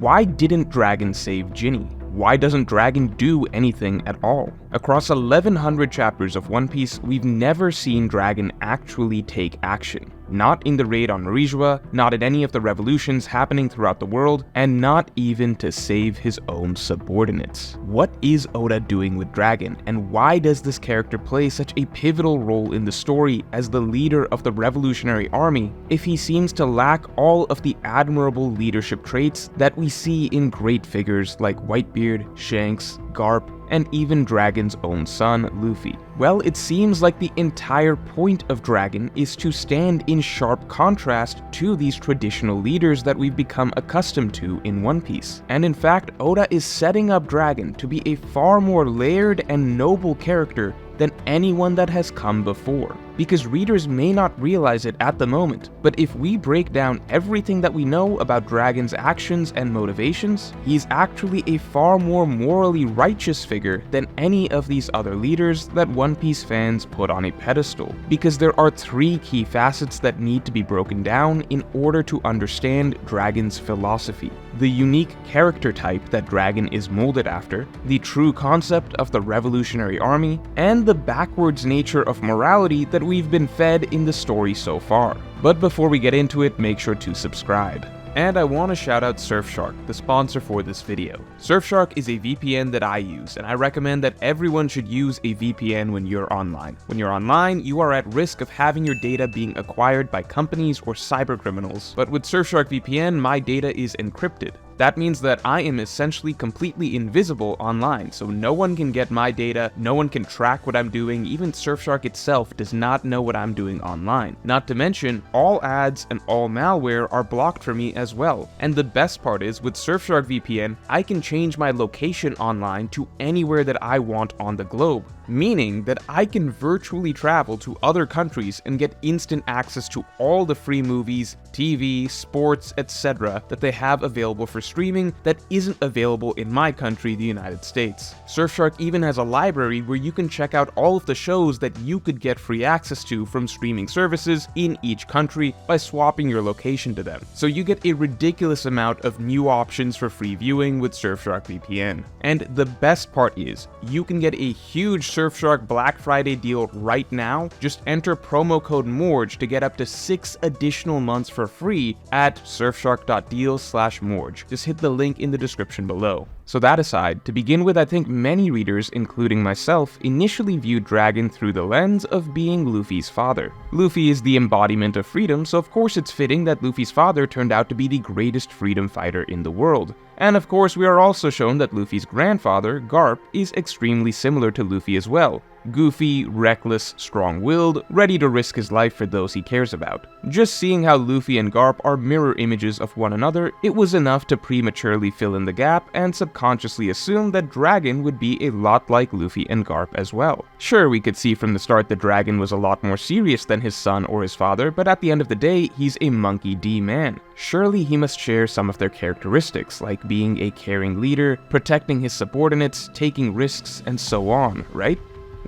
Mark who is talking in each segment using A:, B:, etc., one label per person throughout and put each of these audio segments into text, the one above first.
A: Why didn't Dragon save Ginny? Why doesn't Dragon do anything at all? Across 1100 chapters of One Piece, we've never seen Dragon actually take action. Not in the raid on Marijua, not in any of the revolutions happening throughout the world, and not even to save his own subordinates. What is Oda doing with Dragon, and why does this character play such a pivotal role in the story as the leader of the revolutionary army if he seems to lack all of the admirable leadership traits that we see in great figures like Whitebeard, Shanks, Garp, and even Dragon's own son, Luffy? Well, it seems like the entire point of Dragon is to stand in sharp contrast to these traditional leaders that we've become accustomed to in One Piece. And in fact, Oda is setting up Dragon to be a far more layered and noble character than anyone that has come before. Because readers may not realize it at the moment, but if we break down everything that we know about Dragon's actions and motivations, he's actually a far more morally righteous figure than any of these other leaders that One Piece fans put on a pedestal. Because there are three key facets that need to be broken down in order to understand Dragon's philosophy: the unique character type that Dragon is molded after, the true concept of the revolutionary army, and the backwards nature of morality that we've been fed in the story so far. But before we get into it, make sure to subscribe. And I want to shout out Surfshark, the sponsor for this video. Surfshark is a VPN that I use, and I recommend that everyone should use a VPN when you're online. When you're online, you are at risk of having your data being acquired by companies or cybercriminals. But with Surfshark VPN, my data is encrypted. That means that I am essentially completely invisible online, so no one can get my data, no one can track what I'm doing, even Surfshark itself does not know what I'm doing online. Not to mention, all ads and all malware are blocked for me as well. And the best part is, with Surfshark VPN, I can change my location online to anywhere that I want on the globe, meaning that I can virtually travel to other countries and get instant access to all the free movies, TV, sports, etc. that they have available for streaming that isn't available in my country, the United States. Surfshark even has a library where you can check out all of the shows that you could get free access to from streaming services in each country by swapping your location to them. So you get a ridiculous amount of new options for free viewing with Surfshark VPN. And the best part is, you can get a huge Surfshark Black Friday deal right now. Just enter promo code MORGE to get up to 6 additional months for free at surfshark.deal/morge. Just hit the link in the description below. So that aside, to begin with, I think many readers, including myself, initially viewed Dragon through the lens of being Luffy's father. Luffy is the embodiment of freedom, so of course it's fitting that Luffy's father turned out to be the greatest freedom fighter in the world. And of course we are also shown that Luffy's grandfather, Garp, is extremely similar to Luffy as well. Goofy, reckless, strong-willed, ready to risk his life for those he cares about. Just seeing how Luffy and Garp are mirror images of one another, it was enough to prematurely fill in the gap and subconsciously assume that Dragon would be a lot like Luffy and Garp as well. Sure, we could see from the start that Dragon was a lot more serious than his son or his father, but at the end of the day, he's a Monkey D man. Surely he must share some of their characteristics, like being a caring leader, protecting his subordinates, taking risks, and so on, right?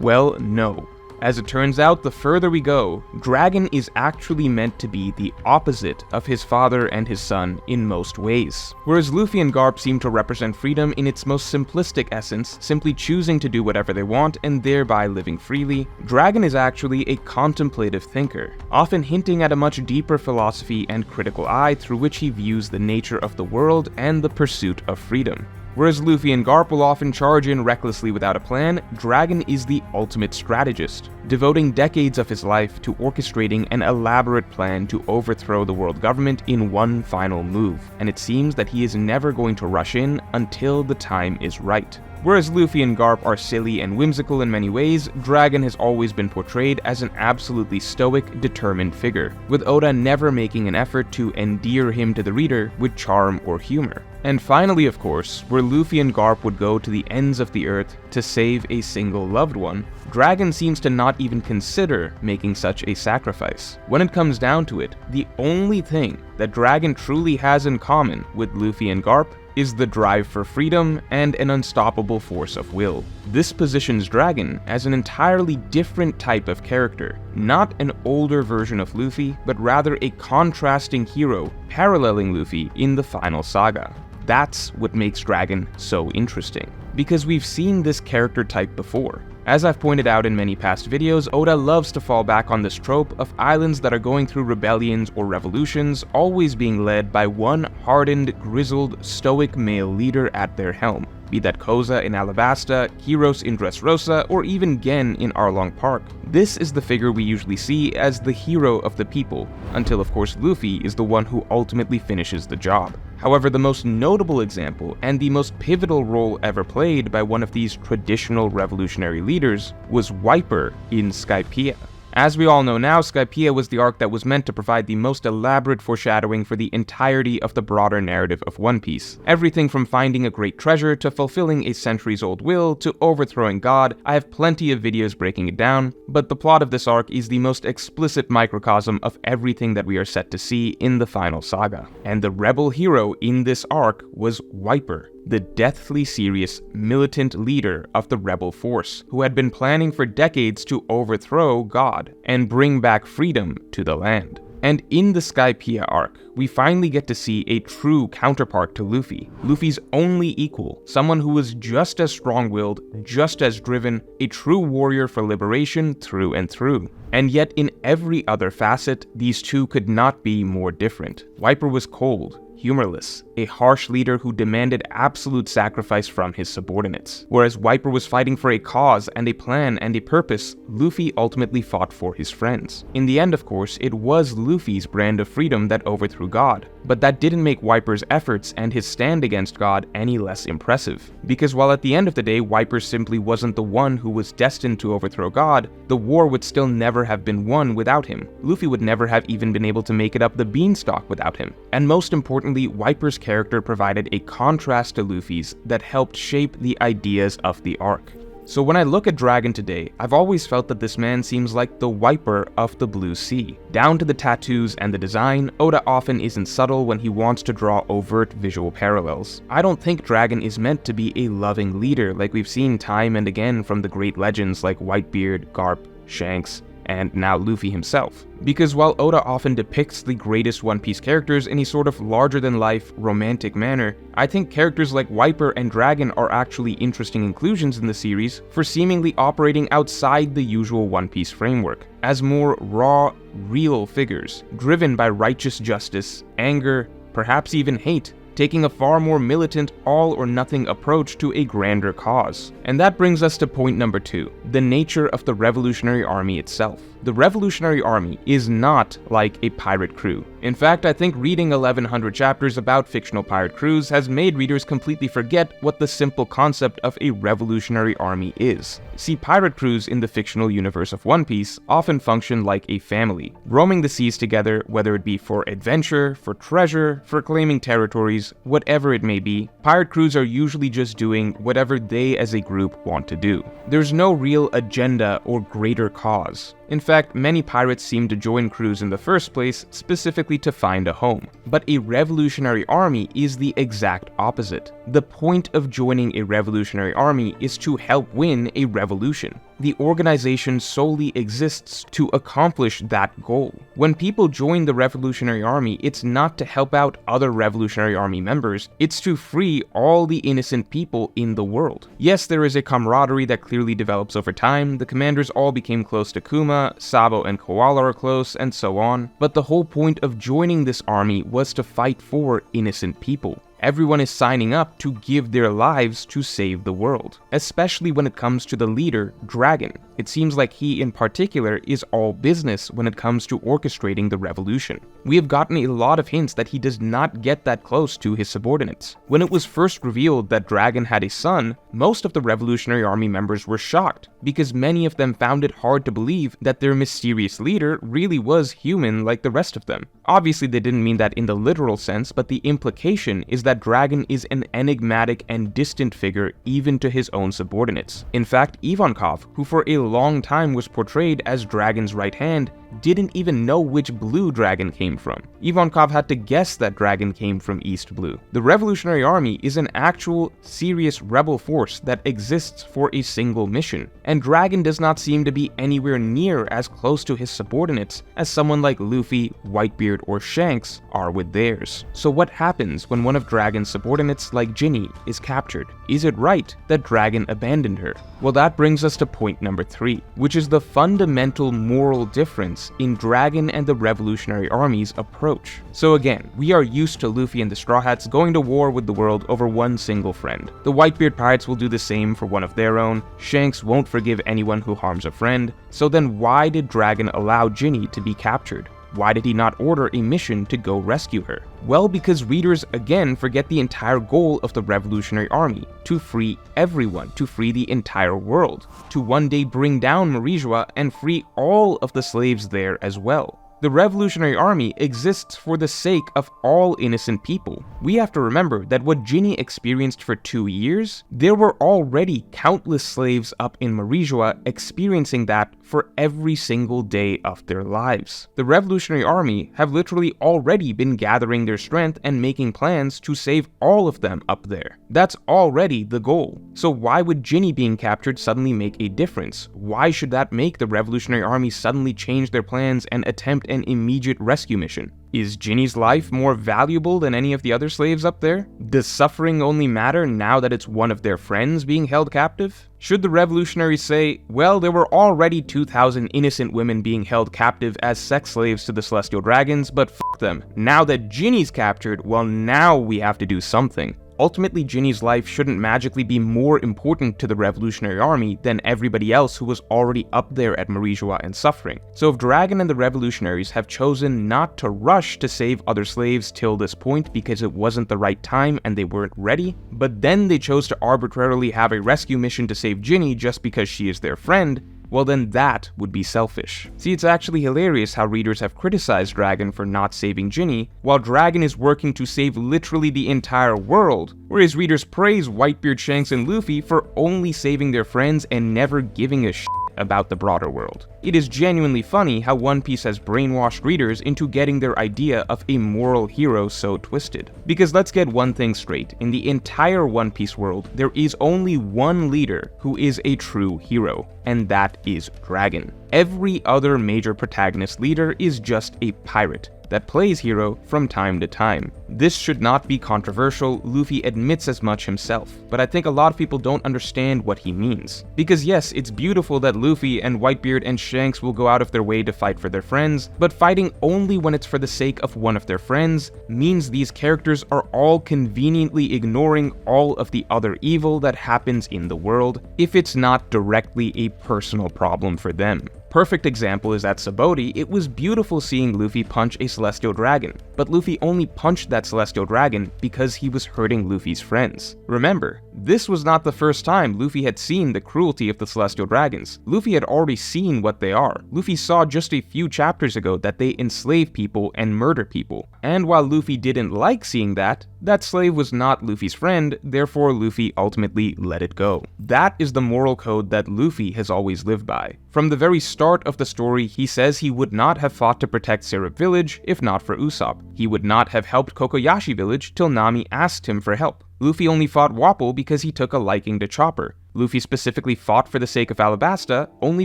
A: Well, no. As it turns out, the further we go, Dragon is actually meant to be the opposite of his father and his son in most ways. Whereas Luffy and Garp seem to represent freedom in its most simplistic essence, simply choosing to do whatever they want and thereby living freely, Dragon is actually a contemplative thinker, often hinting at a much deeper philosophy and critical eye through which he views the nature of the world and the pursuit of freedom. Whereas Luffy and Garp will often charge in recklessly without a plan, Dragon is the ultimate strategist, devoting decades of his life to orchestrating an elaborate plan to overthrow the world government in one final move, and it seems that he is never going to rush in until the time is right. Whereas Luffy and Garp are silly and whimsical in many ways, Dragon has always been portrayed as an absolutely stoic, determined figure, with Oda never making an effort to endear him to the reader with charm or humor. And finally, of course, where Luffy and Garp would go to the ends of the earth to save a single loved one, Dragon seems to not even consider making such a sacrifice. When it comes down to it, the only thing that Dragon truly has in common with Luffy and Garp is the drive for freedom and an unstoppable force of will. This positions Dragon as an entirely different type of character, not an older version of Luffy, but rather a contrasting hero paralleling Luffy in the final saga. That's what makes Dragon so interesting, because we've seen this character type before. As I've pointed out in many past videos, Oda loves to fall back on this trope of islands that are going through rebellions or revolutions always being led by one hardened, grizzled, stoic male leader at their helm. Be that Koza in Alabasta, Kiros in Dressrosa, or even Gen in Arlong Park. This is the figure we usually see as the hero of the people, until of course Luffy is the one who ultimately finishes the job. However, the most notable example, and the most pivotal role ever played by one of these traditional revolutionary leaders, was Wiper in Skypiea. As we all know now, Skypiea was the arc that was meant to provide the most elaborate foreshadowing for the entirety of the broader narrative of One Piece. Everything from finding a great treasure, to fulfilling a centuries-old will, to overthrowing God. I have plenty of videos breaking it down, but the plot of this arc is the most explicit microcosm of everything that we are set to see in the final saga. And the rebel hero in this arc was Wiper, the deathly serious, militant leader of the rebel force, who had been planning for decades to overthrow God and bring back freedom to the land. And in the Skypiea arc, we finally get to see a true counterpart to Luffy, Luffy's only equal, someone who was just as strong-willed, just as driven, a true warrior for liberation through and through. And yet in every other facet, these two could not be more different. Wiper was cold, humorless, a harsh leader who demanded absolute sacrifice from his subordinates. Whereas Wiper was fighting for a cause and a plan and a purpose, Luffy ultimately fought for his friends. In the end, of course, it was Luffy's brand of freedom that overthrew God, but that didn't make Wiper's efforts and his stand against God any less impressive. Because while at the end of the day, Wiper simply wasn't the one who was destined to overthrow God, the war would still never have been won without him. Luffy would never have even been able to make it up the beanstalk without him. And most importantly, Wiper's character provided a contrast to Luffy's that helped shape the ideas of the arc. So when I look at Dragon today, I've always felt that this man seems like the Wiper of the Blue Sea. Down to the tattoos and the design, Oda often isn't subtle when he wants to draw overt visual parallels. I don't think Dragon is meant to be a loving leader like we've seen time and again from the great legends like Whitebeard, Garp, Shanks, and now Luffy himself. Because while Oda often depicts the greatest One Piece characters in a sort of larger-than-life, romantic manner, I think characters like Wiper and Dragon are actually interesting inclusions in the series for seemingly operating outside the usual One Piece framework, as more raw, real figures, driven by righteous justice, anger, perhaps even hate, taking a far more militant, all-or-nothing approach to a grander cause. And that brings us to point number 2, the nature of the Revolutionary Army itself. The Revolutionary Army is not like a pirate crew. In fact, I think reading 1100 chapters about fictional pirate crews has made readers completely forget what the simple concept of a revolutionary army is. See, pirate crews in the fictional universe of One Piece often function like a family, roaming the seas together, whether it be for adventure, for treasure, for claiming territories, whatever it may be. Pirate crews are usually just doing whatever they as a group want to do. There's no real agenda or greater cause. In fact, many pirates seem to join crews in the first place specifically to find a home. But a revolutionary army is the exact opposite. The point of joining a revolutionary army is to help win a revolution. The organization solely exists to accomplish that goal. When people join the Revolutionary Army, it's not to help out other Revolutionary Army members, it's to free all the innocent people in the world. Yes, there is a camaraderie that clearly develops over time, the commanders all became close to Kuma, Sabo and Koala are close, and so on, but the whole point of joining this army was to fight for innocent people. Everyone is signing up to give their lives to save the world, especially when it comes to the leader, Dragon. It seems like he in particular is all business when it comes to orchestrating the revolution. We have gotten a lot of hints that he does not get that close to his subordinates. When it was first revealed that Dragon had a son, most of the Revolutionary Army members were shocked, because many of them found it hard to believe that their mysterious leader really was human like the rest of them. Obviously they didn't mean that in the literal sense, but the implication is that Dragon is an enigmatic and distant figure even to his own subordinates. In fact, Ivankov, who for a long time was portrayed as Dragon's right hand, didn't even know which blue dragon came from. Ivankov had to guess that dragon came from East Blue. The Revolutionary Army is an actual, serious rebel force that exists for a single mission, and Dragon does not seem to be anywhere near as close to his subordinates as someone like Luffy, Whitebeard, or Shanks are with theirs. So what happens when one of Dragon's subordinates, like Ginny, is captured? Is it right that Dragon abandoned her? Well, that brings us to point number 3, which is the fundamental moral difference in Dragon and the Revolutionary Army's approach. So again, we are used to Luffy and the Straw Hats going to war with the world over one single friend. The Whitebeard pirates will do the same for one of their own. Shanks won't forgive anyone who harms a friend. So then why did Dragon allow Ginny to be captured? Why did he not order a mission to go rescue her? Well, because readers again forget the entire goal of the Revolutionary Army, to free everyone, to free the entire world, to one day bring down Marijois and free all of the slaves there as well. The Revolutionary Army exists for the sake of all innocent people. We have to remember that what Ginny experienced for 2 years, there were already countless slaves up in Marijois experiencing that for every single day of their lives. The Revolutionary Army have literally already been gathering their strength and making plans to save all of them up there. That's already the goal. So why would Ginny being captured suddenly make a difference? Why should that make the Revolutionary Army suddenly change their plans and attempt an immediate rescue mission? Is Ginny's life more valuable than any of the other slaves up there? Does suffering only matter now that it's one of their friends being held captive? Should the revolutionaries say, well, there were already 2,000 innocent women being held captive as sex slaves to the Celestial Dragons, but f*** them. Now that Ginny's captured, well, now we have to do something. Ultimately, Ginny's life shouldn't magically be more important to the Revolutionary Army than everybody else who was already up there at Marijois and suffering. So if Dragon and the Revolutionaries have chosen not to rush to save other slaves till this point because it wasn't the right time and they weren't ready, but then they chose to arbitrarily have a rescue mission to save Ginny just because she is their friend, well then that would be selfish. See, it's actually hilarious how readers have criticized Dragon for not saving Ginny, while Dragon is working to save literally the entire world, whereas readers praise Whitebeard, Shanks, and Luffy for only saving their friends and never giving a shit about the broader world. It is genuinely funny how One Piece has brainwashed readers into getting their idea of a moral hero so twisted. Because let's get one thing straight, in the entire One Piece world, there is only one leader who is a true hero, and that is Dragon. Every other major protagonist leader is just a pirate that plays hero from time to time. This should not be controversial, Luffy admits as much himself, but I think a lot of people don't understand what he means. Because yes, it's beautiful that Luffy and Whitebeard and Shanks will go out of their way to fight for their friends, but fighting only when it's for the sake of one of their friends means these characters are all conveniently ignoring all of the other evil that happens in the world if it's not directly a personal problem for them. Perfect example is at Sabaody. It was beautiful seeing Luffy punch a Celestial Dragon, but Luffy only punched that Celestial Dragon because he was hurting Luffy's friends. Remember, this was not the first time Luffy had seen the cruelty of the Celestial Dragons. Luffy had already seen what they are. Luffy saw just a few chapters ago that they enslave people and murder people. And while Luffy didn't like seeing that slave was not Luffy's friend, therefore Luffy ultimately let it go. That is the moral code that Luffy has always lived by. From the very start of the story, he says he would not have fought to protect Syrup Village if not for Usopp. He would not have helped Kokoyashi Village till Nami asked him for help. Luffy only fought Wapol because he took a liking to Chopper. Luffy specifically fought for the sake of Alabasta only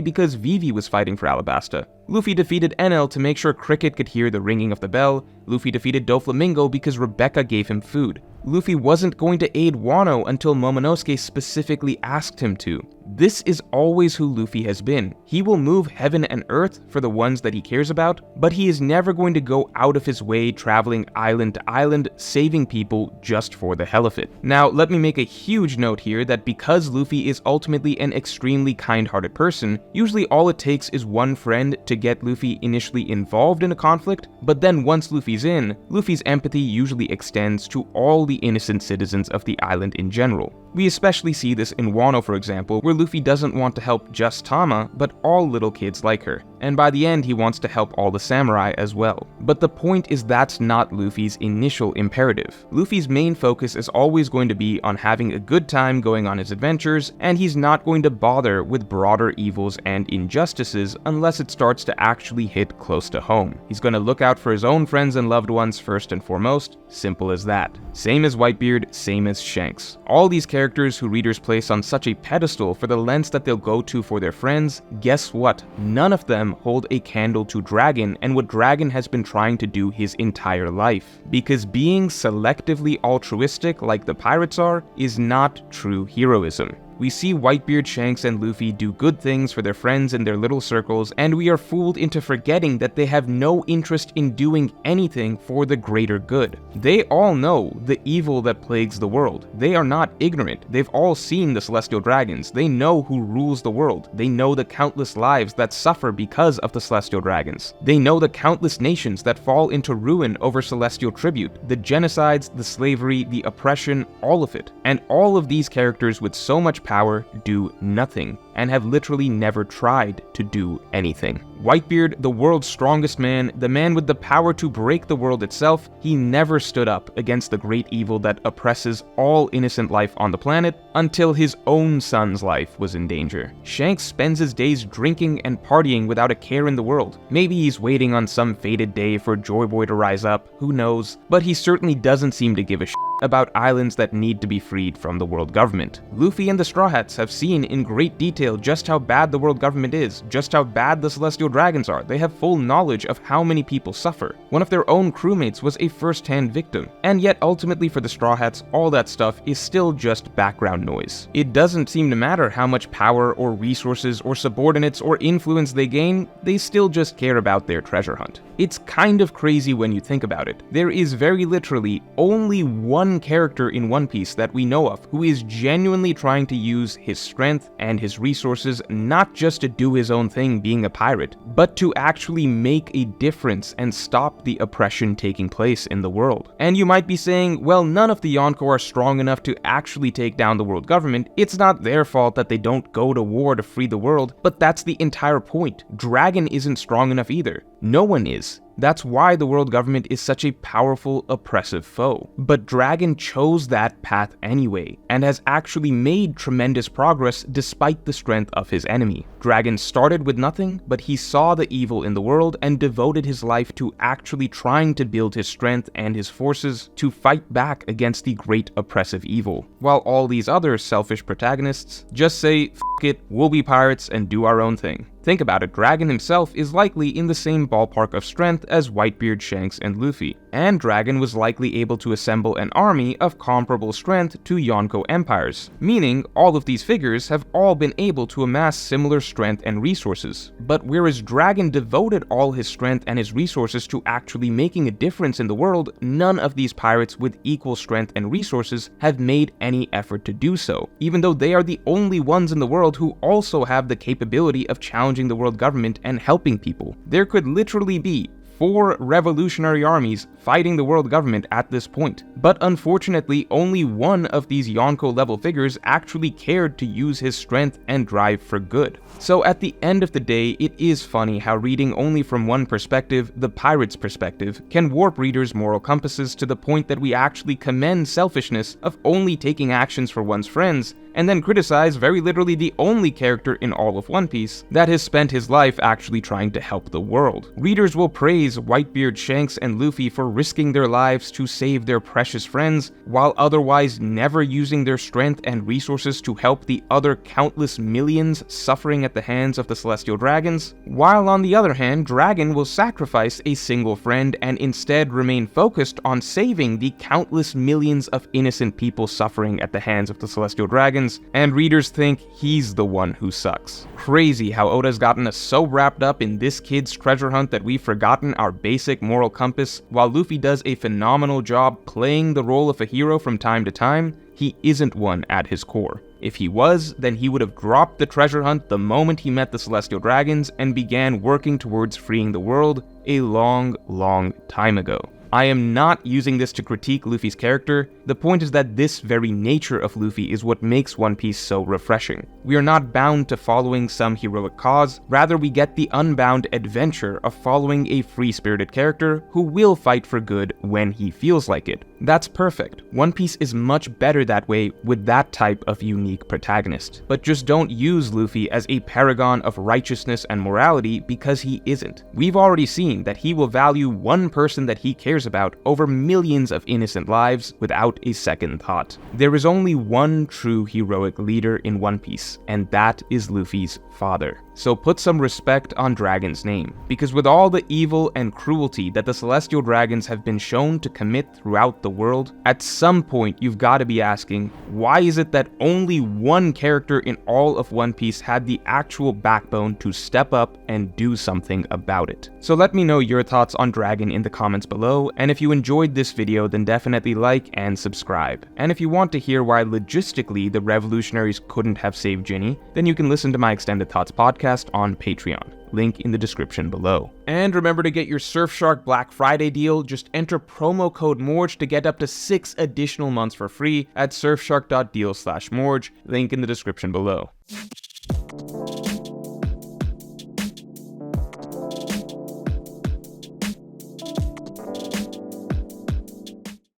A: because Vivi was fighting for Alabasta. Luffy defeated Enel to make sure Cricket could hear the ringing of the bell. Luffy defeated Doflamingo because Rebecca gave him food. Luffy wasn't going to aid Wano until Momonosuke specifically asked him to. This is always who Luffy has been. He will move heaven and earth for the ones that he cares about, but he is never going to go out of his way traveling island to island, saving people just for the hell of it. Now, let me make a huge note here that because Luffy is ultimately an extremely kind-hearted person, usually all it takes is one friend to get Luffy initially involved in a conflict, but then once Luffy's in, Luffy's empathy usually extends to all the innocent citizens of the island in general. We especially see this in Wano, for example, where Luffy doesn't want to help just Tama, but all little kids like her. And by the end, he wants to help all the samurai as well. But the point is that's not Luffy's initial imperative. Luffy's main focus is always going to be on having a good time going on his adventures, and he's not going to bother with broader evils and injustices unless it starts to to actually hit close to home. He's gonna look out for his own friends and loved ones first and foremost, simple as that. Same as Whitebeard, same as Shanks. All these characters who readers place on such a pedestal for the lengths that they'll go to for their friends, guess what? None of them hold a candle to Dragon and what Dragon has been trying to do his entire life. Because being selectively altruistic like the pirates are is not true heroism. We see Whitebeard, Shanks, and Luffy do good things for their friends in their little circles, and we are fooled into forgetting that they have no interest in doing anything for the greater good. They all know the evil that plagues the world. They are not ignorant. They've all seen the Celestial Dragons. They know who rules the world. They know the countless lives that suffer because of the Celestial Dragons. They know the countless nations that fall into ruin over celestial tribute, the genocides, the slavery, the oppression, all of it. And all of these characters with so much power do nothing, and have literally never tried to do anything. Whitebeard, the world's strongest man, the man with the power to break the world itself, he never stood up against the great evil that oppresses all innocent life on the planet until his own son's life was in danger. Shanks spends his days drinking and partying without a care in the world. Maybe he's waiting on some fated day for Joy Boy to rise up, who knows, but he certainly doesn't seem to give a shit about islands that need to be freed from the world government. Luffy and the Straw Hats have seen in great detail just how bad the world government is, just how bad the Celestial Dragons are. They have full knowledge of how many people suffer. One of their own crewmates was a first-hand victim. And yet ultimately for the Straw Hats, all that stuff is still just background noise. It doesn't seem to matter how much power or resources or subordinates or influence they gain, they still just care about their treasure hunt. It's kind of crazy when you think about it. There is very literally only one character in One Piece that we know of who is genuinely trying to use his strength and his resources not just to do his own thing being a pirate, but to actually make a difference and stop the oppression taking place in the world. And you might be saying, well, none of the Yonko are strong enough to actually take down the world government. It's not their fault that they don't go to war to free the world, but that's the entire point. Dragon isn't strong enough either. No one is. That's why the world government is such a powerful, oppressive foe. But Dragon chose that path anyway, and has actually made tremendous progress despite the strength of his enemy. Dragon started with nothing, but he saw the evil in the world and devoted his life to actually trying to build his strength and his forces to fight back against the great oppressive evil. While all these other selfish protagonists just say, "F it, we'll be pirates and do our own thing." Think about it, Dragon himself is likely in the same ballpark of strength as Whitebeard, Shanks, and Luffy, and Dragon was likely able to assemble an army of comparable strength to Yonko empires, meaning all of these figures have all been able to amass similar strength and resources. But whereas Dragon devoted all his strength and his resources to actually making a difference in the world, none of these pirates with equal strength and resources have made any effort to do so, even though they are the only ones in the world who also have the capability of challenging the world government and helping people. There could literally be 4 revolutionary armies fighting the world government at this point. But unfortunately, only one of these Yonko level figures actually cared to use his strength and drive for good. So at the end of the day, it is funny how reading only from one perspective, the pirate's perspective, can warp readers' moral compasses to the point that we actually commend selfishness of only taking actions for one's friends, and then criticize very literally the only character in all of One Piece that has spent his life actually trying to help the world. Readers will praise Whitebeard, Shanks, and Luffy for risking their lives to save their precious friends, while otherwise never using their strength and resources to help the other countless millions suffering at the hands of the Celestial Dragons, while on the other hand, Dragon will sacrifice a single friend and instead remain focused on saving the countless millions of innocent people suffering at the hands of the Celestial Dragons, and readers think he's the one who sucks. Crazy how Oda's gotten us so wrapped up in this kid's treasure hunt that we've forgotten our basic moral compass. While Luffy does a phenomenal job playing the role of a hero from time to time, he isn't one at his core. If he was, then he would have dropped the treasure hunt the moment he met the Celestial Dragons and began working towards freeing the world a long, long time ago. I am not using this to critique Luffy's character. The point is that this very nature of Luffy is what makes One Piece so refreshing. We are not bound to following some heroic cause, rather we get the unbound adventure of following a free-spirited character who will fight for good when he feels like it. That's perfect. One Piece is much better that way with that type of unique protagonist. But just don't use Luffy as a paragon of righteousness and morality because he isn't. We've already seen that he will value one person that he cares about over millions of innocent lives without a second thought. There is only one true heroic leader in One Piece, and that is Luffy's father. So put some respect on Dragon's name, because with all the evil and cruelty that the Celestial Dragons have been shown to commit throughout the world, at some point you've got to be asking, why is it that only one character in all of One Piece had the actual backbone to step up and do something about it? So let me know your thoughts on Dragon in the comments below, and if you enjoyed this video then definitely like and subscribe. And if you want to hear why logistically the revolutionaries couldn't have saved Ginny, then you can listen to my Extended Thoughts podcast on Patreon. Link in the description below. And remember to get your Surfshark Black Friday deal. Just enter promo code MORGE to get up to 6 additional months for free at surfshark.deal/morge. Link in the description below.